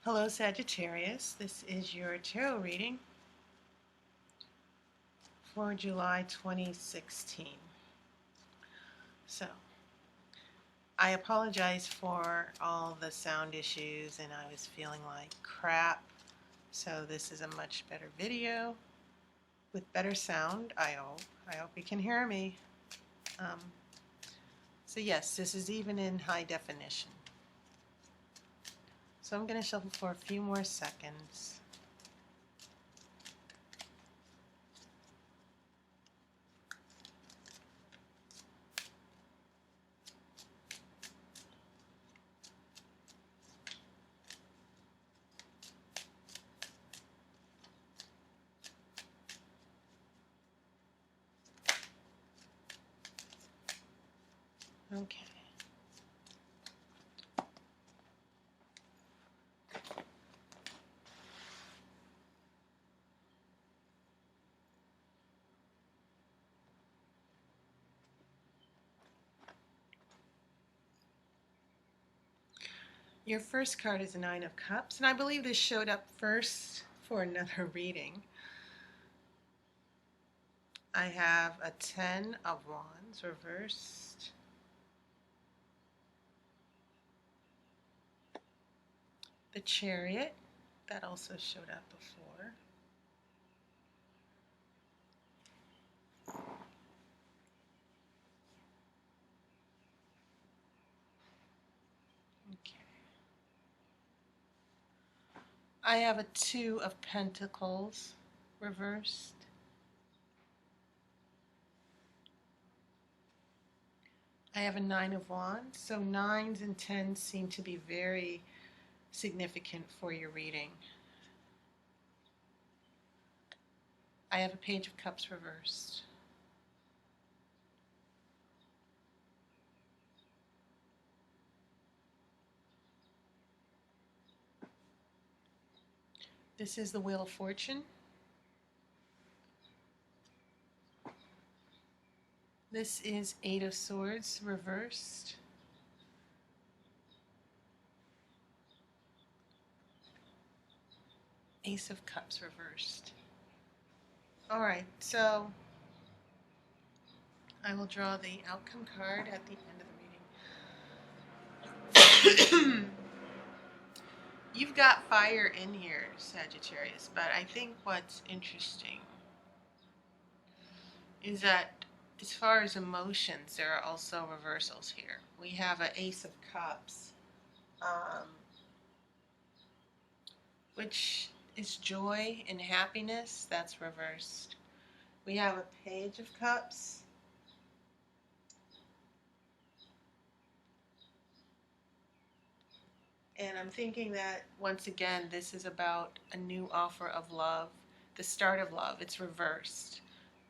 Hello Sagittarius, this is your tarot reading for July 2016. So, I apologize for all the sound issues and I was feeling like crap. So this is a much better video with better sound, I hope. I hope you can hear me. Um, so yes, this is even in high definition. So I'm going to shuffle for a few more seconds. Okay. Your first card is a Nine of Cups, and I believe this showed up first for another reading. I have a Ten of Wands reversed. The Chariot, that also showed up before. Okay. I have a Two of Pentacles reversed. I have a Nine of Wands, so nines and tens seem to be very significant for your reading. I have a Page of Cups reversed. This is the Wheel of Fortune. This is Eight of Swords reversed. Ace of Cups reversed. All right, so I will draw the outcome card at the end of the reading. You've got fire in here, Sagittarius, but I think what's interesting is that as far as emotions, there are also reversals here. We have an Ace of Cups, which is joy and happiness. That's reversed. We have a Page of Cups. And I'm thinking that, once again, this is about a new offer of love, the start of love. It's reversed.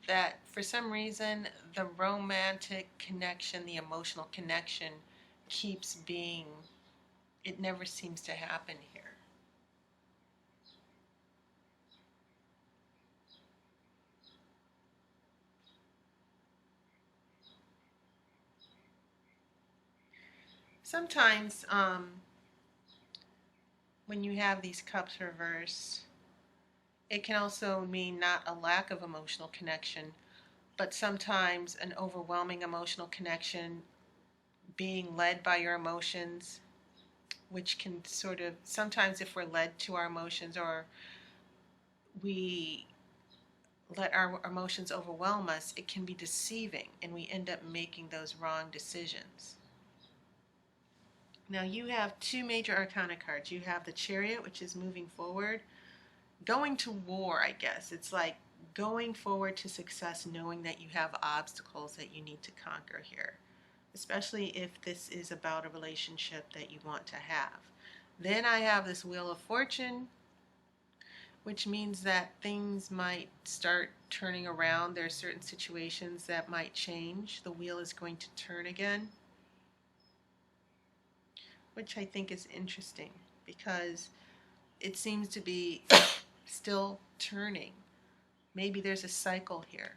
That for some reason, the romantic connection, the emotional connection keeps being, it never seems to happen here. Sometimes when you have these cups reversed, it can also mean not a lack of emotional connection, but sometimes an overwhelming emotional connection, being led by your emotions, which can sort of, sometimes if we're led to our emotions or we let our emotions overwhelm us, it can be deceiving and we end up making those wrong decisions. Now you have two major arcana cards. You have the Chariot, which is moving forward, going to war, I guess. It's like going forward to success, knowing that you have obstacles that you need to conquer here, especially if this is about a relationship that you want to have. Then I have this Wheel of Fortune, which means that things might start turning around. There are certain situations that might change. The wheel is going to turn again, which I think is interesting because it seems to be still turning. Maybe there's a cycle here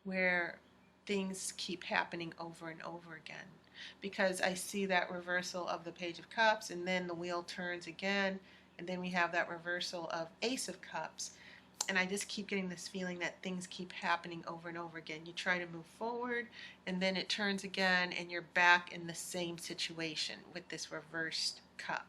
where things keep happening over and over again. because I see that reversal of the Page of Cups, and then the wheel turns again, and then we have that reversal of Ace of Cups. And I just keep getting this feeling that things keep happening over and over again. You try to move forward, and then it turns again, and you're back in the same situation with this reversed cup.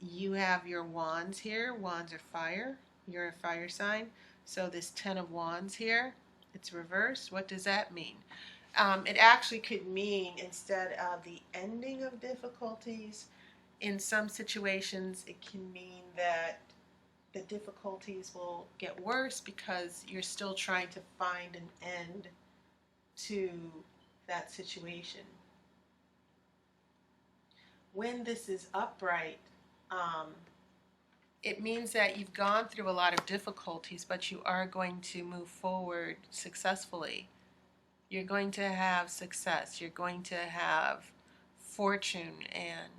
You have your wands here. Wands are fire. You're a fire sign. So this 10 of wands here, it's reversed. What does that mean? It actually could mean, instead of the ending of difficulties, in some situations it can mean that the difficulties will get worse because you're still trying to find an end to that situation. When this is upright, it means that you've gone through a lot of difficulties, but you are going to move forward successfully. You're going to have success. You're going to have fortune and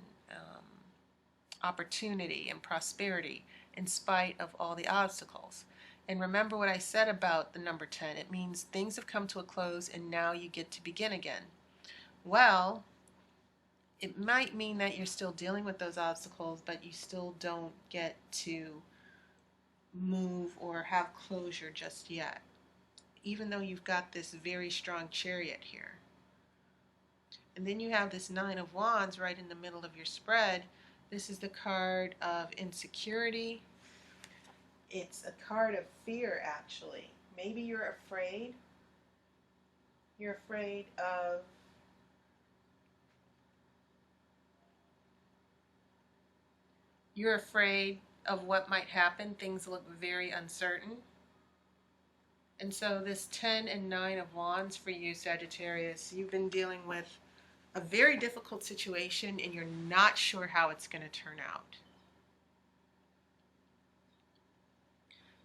opportunity and prosperity in spite of all the obstacles. And remember what I said about the number 10. It means things have come to a close and now you get to begin again. Well, it might mean that you're still dealing with those obstacles, but you still don't get to move or have closure just yet, even though you've got this very strong Chariot here. And then you have this 9 of Wands right in the middle of your spread. This is the card of insecurity. It's a card of fear, actually. Maybe you're afraid. You're afraid of what might happen. Things look very uncertain. And so this 10 and 9 of Wands for you, Sagittarius, you've been dealing with a very difficult situation and you're not sure how it's going to turn out.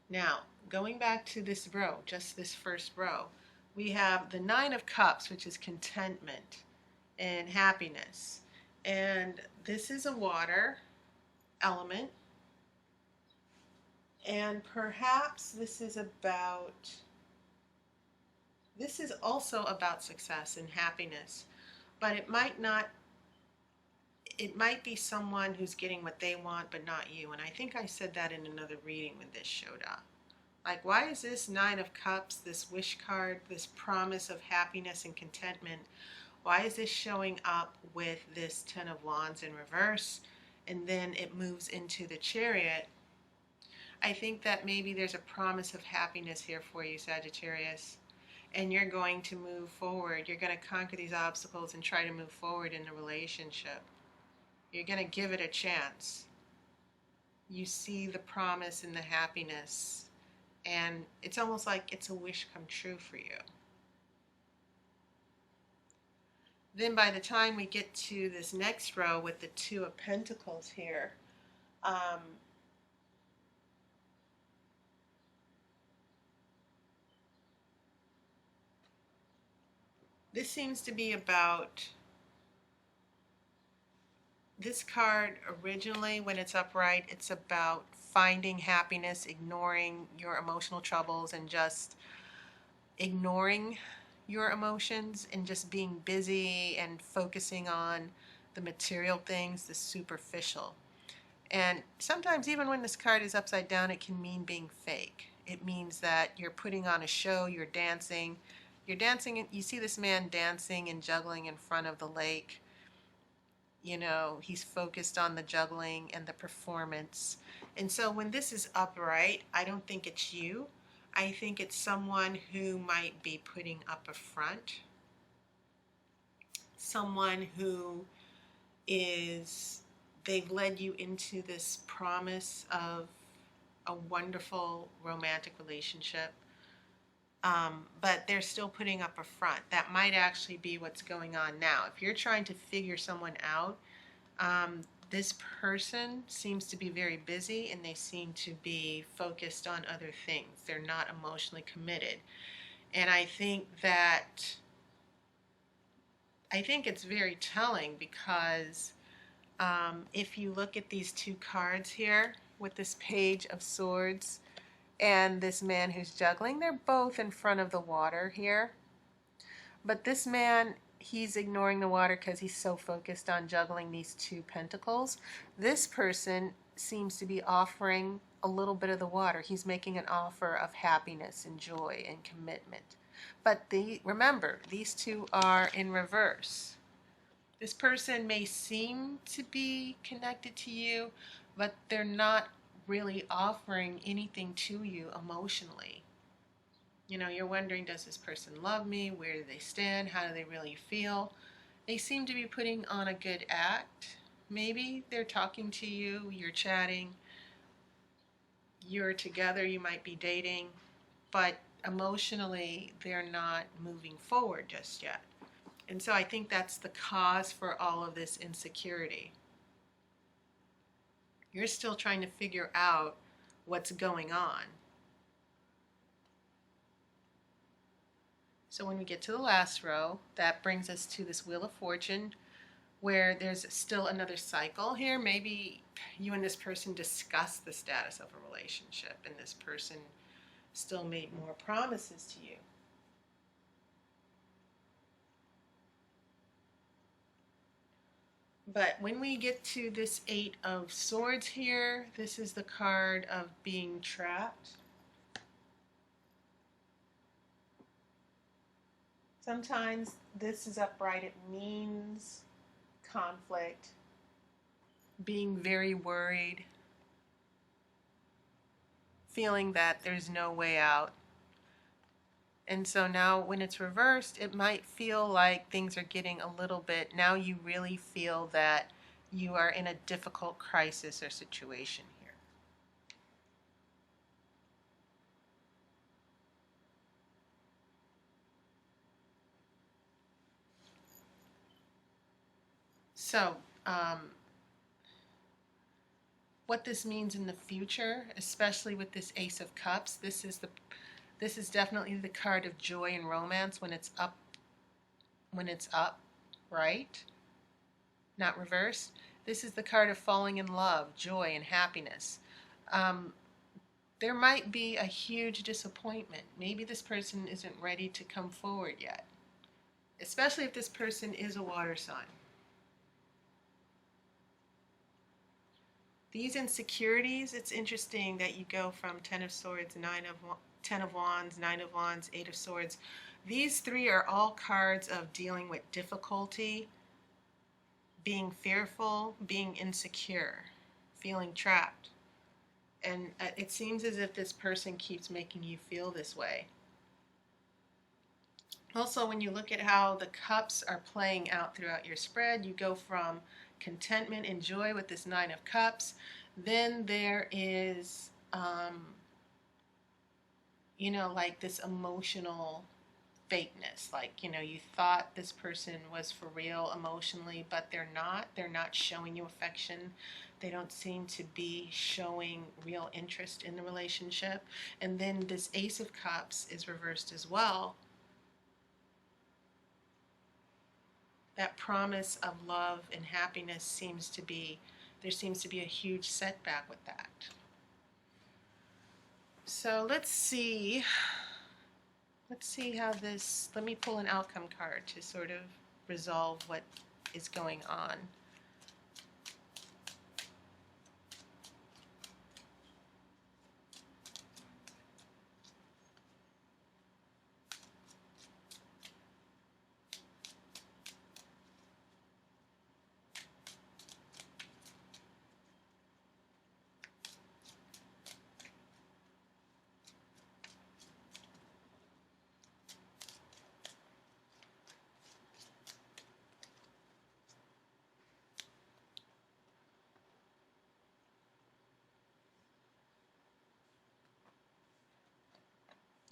Now, going back to this row, just this first row, we have the 9 of Cups, which is contentment and happiness. And this is a water element. And perhaps this is also about success and happiness, but it might be someone who's getting what they want but not you. And I think I said that in another reading when this showed up. Like, why is this 9 of Cups, this wish card, this promise of happiness and contentment, why is this showing up with this 10 of Wands in reverse, and then it moves into the Chariot? I think that maybe there's a promise of happiness here for you, Sagittarius, and you're going to move forward. You're going to conquer these obstacles and try to move forward in the relationship. You're going to give it a chance. You see the promise and the happiness, and it's almost like it's a wish come true for you. Then by the time we get to this next row with the 2 of Pentacles here, this seems to be about, this card originally, when it's upright, it's about finding happiness, ignoring your emotional troubles, and just ignoring your emotions and just being busy and focusing on the material things, the superficial. And sometimes even when this card is upside down, it can mean being fake. It means that you're putting on a show, you're dancing, you see this man dancing and juggling in front of the lake. You know, he's focused on the juggling and the performance. And so when this is upright, I don't think it's you. I think it's someone who might be putting up a front. Someone who they've led you into this promise of a wonderful romantic relationship. But they're still putting up a front. That might actually be what's going on now. If you're trying to figure someone out, this person seems to be very busy and they seem to be focused on other things. They're not emotionally committed. And I think it's very telling because if you look at these 2 cards here with this Page of Swords and this man who's juggling, they're both in front of the water here. But this man, he's ignoring the water because he's so focused on juggling these two pentacles. This person seems to be offering a little bit of the water. He's making an offer of happiness and joy and commitment. But remember, these two are in reverse. This person may seem to be connected to you, but they're not really offering anything to you emotionally. You know, you're wondering, does this person love me? Where do they stand? How do they really feel? They seem to be putting on a good act. Maybe they're talking to you, you're chatting, you're together, you might be dating, but emotionally they're not moving forward just yet. And so I think that's the cause for all of this insecurity. You're still trying to figure out what's going on. So when we get to the last row, that brings us to this Wheel of Fortune, where there's still another cycle here. Maybe you and this person discussed the status of a relationship, and this person still made more promises to you. But when we get to this Eight of Swords here, this is the card of being trapped. Sometimes this is upright. It means conflict, being very worried, feeling that there's no way out. And so now when it's reversed, it might feel like things are getting a little bit, now you really feel that you are in a difficult crisis or situation here. So, what this means in the future, especially with this Ace of Cups, this is definitely the card of joy and romance when it's up, right? Not reversed. This is the card of falling in love, joy, and happiness. There might be a huge disappointment. Maybe this person isn't ready to come forward yet, especially if this person is a water sign. These insecurities, it's interesting that you go from Ten of Swords, Ten of Wands, Nine of Wands, Eight of Swords. These three are all cards of dealing with difficulty, being fearful, being insecure, feeling trapped. And it seems as if this person keeps making you feel this way. Also, when you look at how the cups are playing out throughout your spread, you go from contentment and joy with this Nine of Cups. Then there is, like this emotional fakeness. Like, you thought this person was for real emotionally, but they're not. They're not showing you affection. They don't seem to be showing real interest in the relationship. And then this Ace of Cups is reversed as well. That promise of love and happiness there seems to be a huge setback with that. So let's see how this, let me pull an outcome card to sort of resolve what is going on.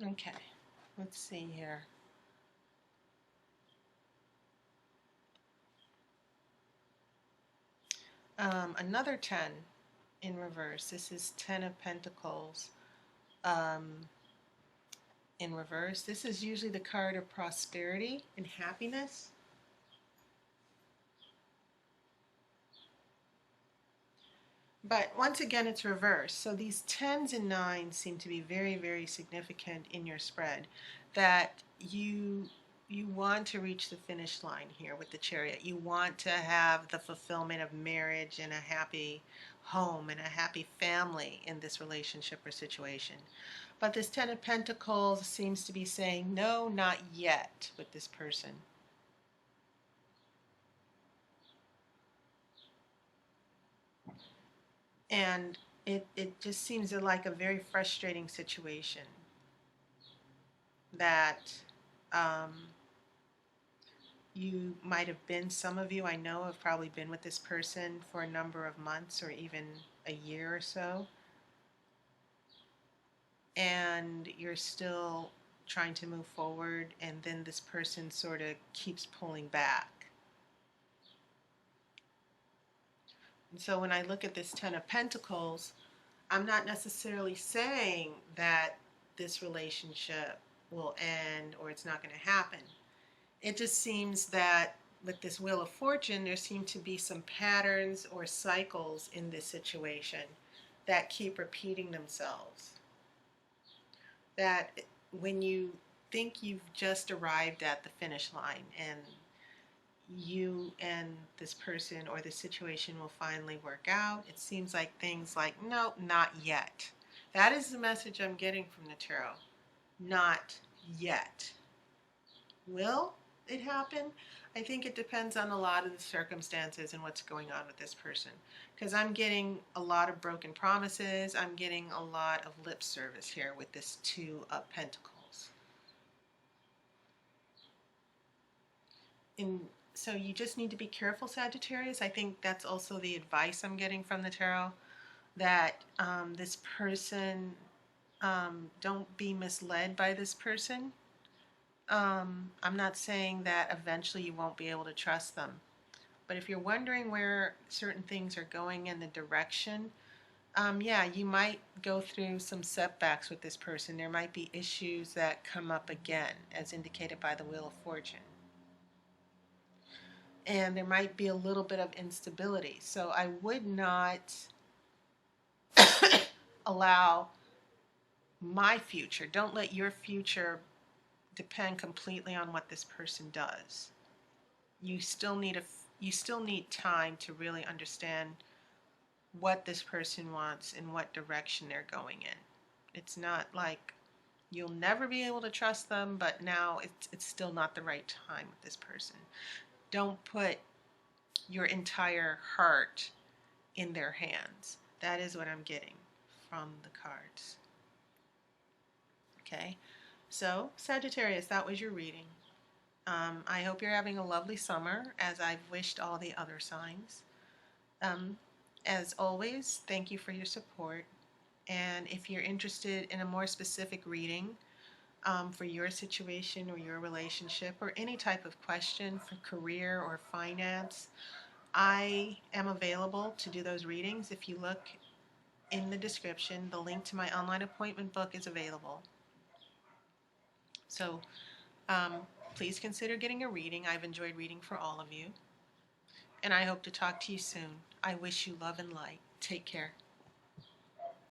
Okay, let's see here. Another 10 in reverse. This is 10 of Pentacles in reverse. This is usually the card of prosperity and happiness. But once again, it's reversed. So these 10s and 9s seem to be very, very significant in your spread. That you you want to reach the finish line here with the Chariot. You want to have the fulfillment of marriage and a happy home and a happy family in this relationship or situation. But this Ten of Pentacles seems to be saying, no, not yet with this person. And it just seems like a very frustrating situation that you might have been, some of you I know have probably been with this person for a number of months or even a year or so, and you're still trying to move forward, and then this person sort of keeps pulling back. And so when I look at this Ten of Pentacles, I'm not necessarily saying that this relationship will end or it's not going to happen. It just seems that with this Wheel of Fortune, there seem to be some patterns or cycles in this situation that keep repeating themselves. That when you think you've just arrived at the finish line and you and this person or the situation will finally work out, it seems like things like, no, not yet. That is the message I'm getting from the tarot. Not yet. Will it happen? I think it depends on a lot of the circumstances and what's going on with this person. Because I'm getting a lot of broken promises. I'm getting a lot of lip service here with this Two of Pentacles. And so you just need to be careful, Sagittarius. I think that's also the advice I'm getting from the tarot. That this person, don't be misled by this person. I'm not saying that eventually you won't be able to trust them. But if you're wondering where certain things are going in the direction, yeah, you might go through some setbacks with this person. There might be issues that come up again, as indicated by the Wheel of Fortune. And there might be a little bit of instability. So I would not allow my future, don't let your future depend completely on what this person does. You still need time to really understand what this person wants and what direction they're going in. It's not like you'll never be able to trust them, but now it's still not the right time with this person. Don't put your entire heart in their hands. That is what I'm getting from the cards. Okay, so Sagittarius, that was your reading. I hope you're having a lovely summer, as I've wished all the other signs. As always, thank you for your support. And if you're interested in a more specific reading for your situation or your relationship or any type of question for career or finance, I am available to do those readings. If you look in the description, the link to my online appointment book is available. So please consider getting a reading. I've enjoyed reading for all of you. And I hope to talk to you soon. I wish you love and light. Take care.